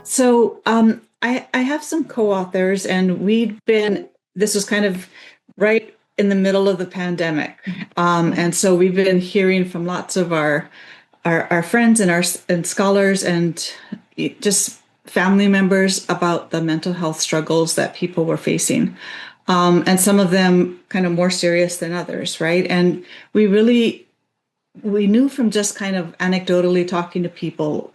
So I have some co-authors, and this was kind of right in the middle of the pandemic. And so we've been hearing from lots of our friends and and scholars and just family members about the mental health struggles that people were facing. And some of them kind of more serious than others, right? And we really we knew from just kind of anecdotally talking to people,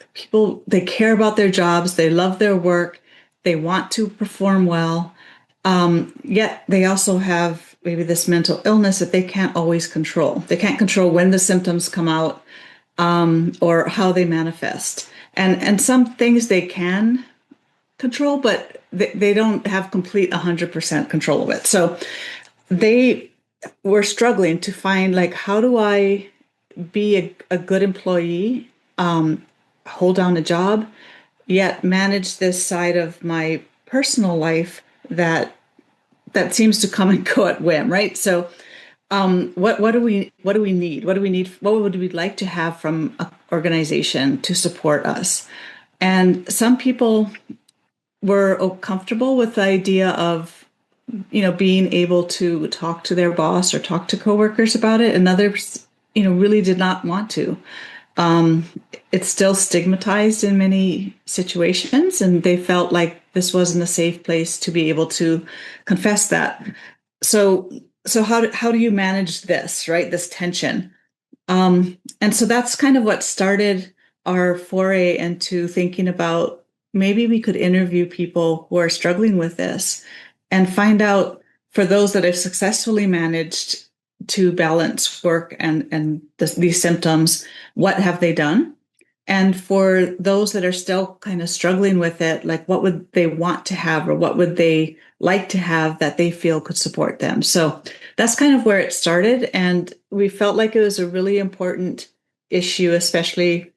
they care about their jobs, they love their work, they want to perform well, yet they also have maybe this mental illness that they can't always control. They can't control when the symptoms come out, or how they manifest. And some things they can control, but they don't have complete 100% control of it. So they were struggling to find, like, how do I be a good employee, hold down a job, yet manage this side of my personal life that seems to come and go at whim, right? So, what do we need? What do we need? What would we like to have from an organization to support us? And some people were comfortable with the idea of, being able to talk to their boss or talk to coworkers about it, and others, really did not want to. Um, it's still stigmatized in many situations, and they felt like this wasn't a safe place to be able to confess that. So, so how do you manage this, right? This tension. And so that's kind of what started our foray into thinking about, maybe we could interview people who are struggling with this and find out, for those that have successfully managed to balance work and these symptoms, what have they done? And for those that are still kind of struggling with it, like, what would they want to have, or what would they like to have that they feel could support them? So that's kind of where it started. And we felt like it was a really important issue, especially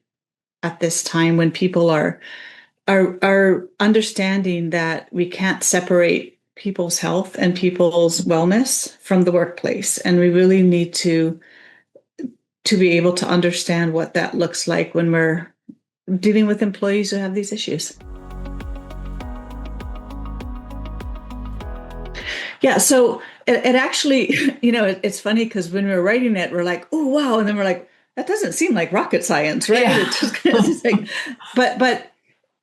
at this time when people are understanding that we can't separate people's health and people's wellness from the workplace. And we really need to be able to understand what that looks like when we're dealing with employees who have these issues. Yeah, so it actually, it's funny because when we were writing it, we're like, oh wow, and then we're like, that doesn't seem like rocket science, right? Yeah. It just kind of like, but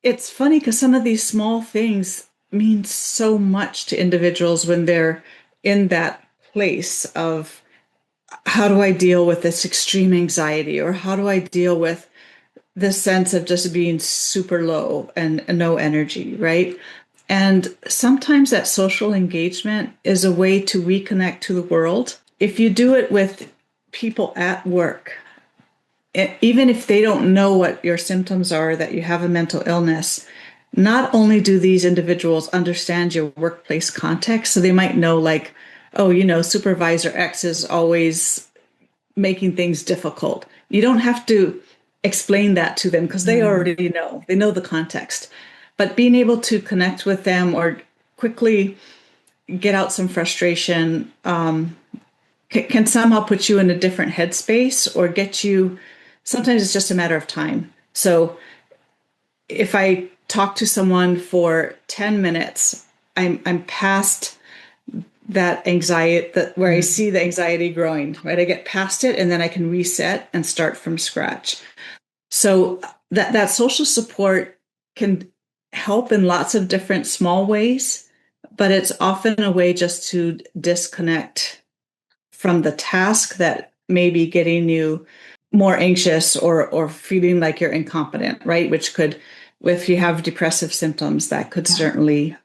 it's funny because some of these small things mean so much to individuals when they're in that place of, how do I deal with this extreme anxiety, or how do I deal with this sense of just being super low and no energy, right? And sometimes that social engagement is a way to reconnect to the world. If you do it with people at work, even if they don't know what your symptoms are, that you have a mental illness, not only do these individuals understand your workplace context, so they might know, like, oh, Supervisor X is always making things difficult. You don't have to explain that to them because they Mm. already know. They know the context. But being able to connect with them or quickly get out some frustration, can somehow put you in a different headspace or get you. Sometimes it's just a matter of time. So if I talk to someone for 10 minutes, I'm past that anxiety, that where I Mm. see the anxiety growing, right? I get past it and then I can reset and start from scratch. So that social support can help in lots of different small ways, but it's often a way just to disconnect from the task that may be getting you more anxious or feeling like you're incompetent, right? Which could, if you have depressive symptoms, that could Yeah. certainly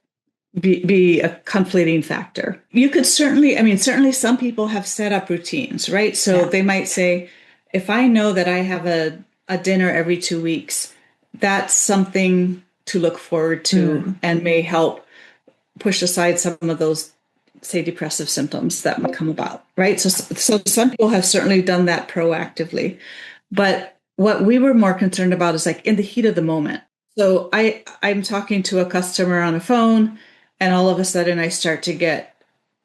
be a conflating factor. You could certainly, I mean, certainly some people have set up routines, right? So Yeah. they might say, if I know that I have a dinner every 2 weeks, that's something to look forward to Mm. and may help push aside some of those, say, depressive symptoms that might come about, right? So some people have certainly done that proactively. But what we were more concerned about is, like, in the heat of the moment. So I'm talking to a customer on a phone, and all of a sudden I start to get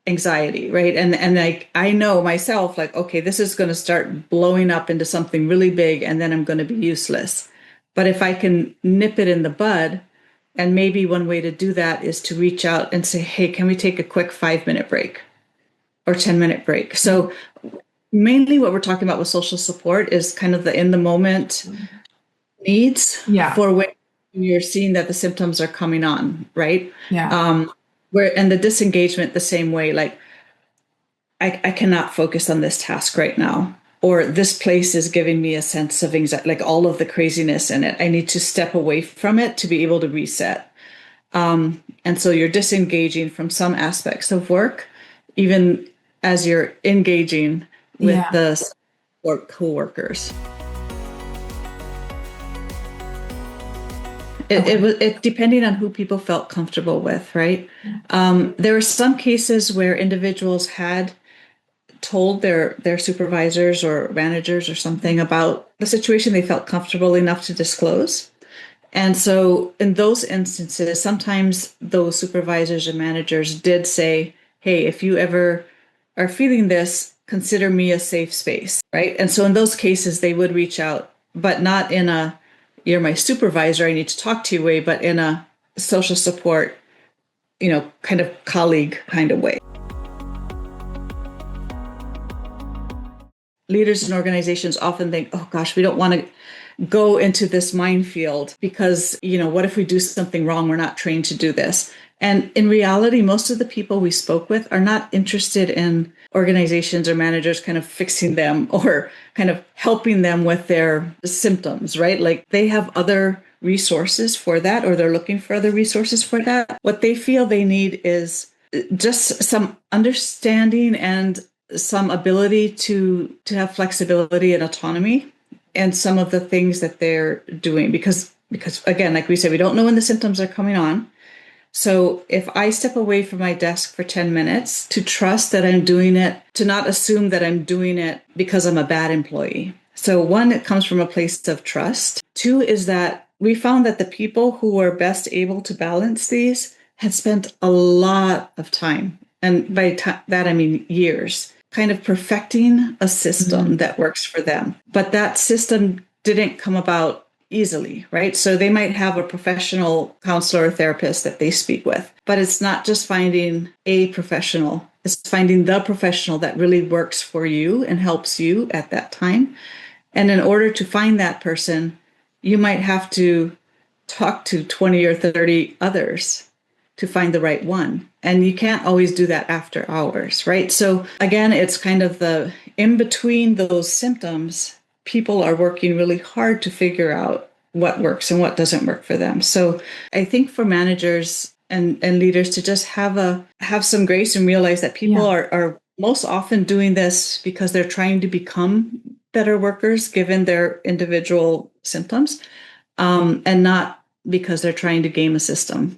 anxiety, right? And like, I know myself, like, okay, this is going to start blowing up into something really big, and then I'm going to be useless. But if I can nip it in the bud And maybe one way to do that is to reach out and say, hey, can we take a quick 5 minute break or 10-minute break? So mainly what we're talking about with social support is kind of the in the moment needs Yeah. for when you're seeing that the symptoms are coming on, right? Yeah. Where and the disengagement the same way, like I cannot focus on this task right now. Or this place is giving me a sense of anxiety, like all of the craziness in it. I need to step away from it to be able to reset. And so you're disengaging from some aspects of work, even as you're engaging with Yeah. the work coworkers. It Okay. was it depending on who people felt comfortable with, right? There were some cases where individuals had told their supervisors or managers or something about the situation they felt comfortable enough to disclose. And so in those instances, sometimes those supervisors and managers did say, hey, if you ever are feeling this, consider me a safe space, right? And so in those cases, they would reach out, but not in a, you're my supervisor, I need to talk to you way, but in a social support, kind of colleague kind of way. Leaders and organizations often think, oh gosh, we don't want to go into this minefield because, what if we do something wrong? We're not trained to do this. And in reality, most of the people we spoke with are not interested in organizations or managers kind of fixing them or kind of helping them with their symptoms, right? Like they have other resources for that, or they're looking for other resources for that. What they feel they need is just some understanding and some ability to have flexibility and autonomy and some of the things that they're doing because again, like we said, we don't know when the symptoms are coming on. So if I step away from my desk for 10 minutes, to trust that I'm doing it, to not assume that I'm doing it because I'm a bad employee. So one, it comes from a place of trust. Two is that we found that the people who were best able to balance these had spent a lot of time, and by that I mean years, kind of perfecting a system that works for them. But that system didn't come about easily, right? So they might have a professional counselor or therapist that they speak with, but it's not just finding a professional, it's finding the professional that really works for you and helps you at that time. And in order to find that person, you might have to talk to 20 or 30 others to find the right one. And you can't always do that after hours, right? So again, it's kind of the in between those symptoms, people are working really hard to figure out what works and what doesn't work for them. So I think for managers and leaders to just have some grace and realize that people Yeah. are most often doing this because they're trying to become better workers given their individual symptoms, and not because they're trying to game a system.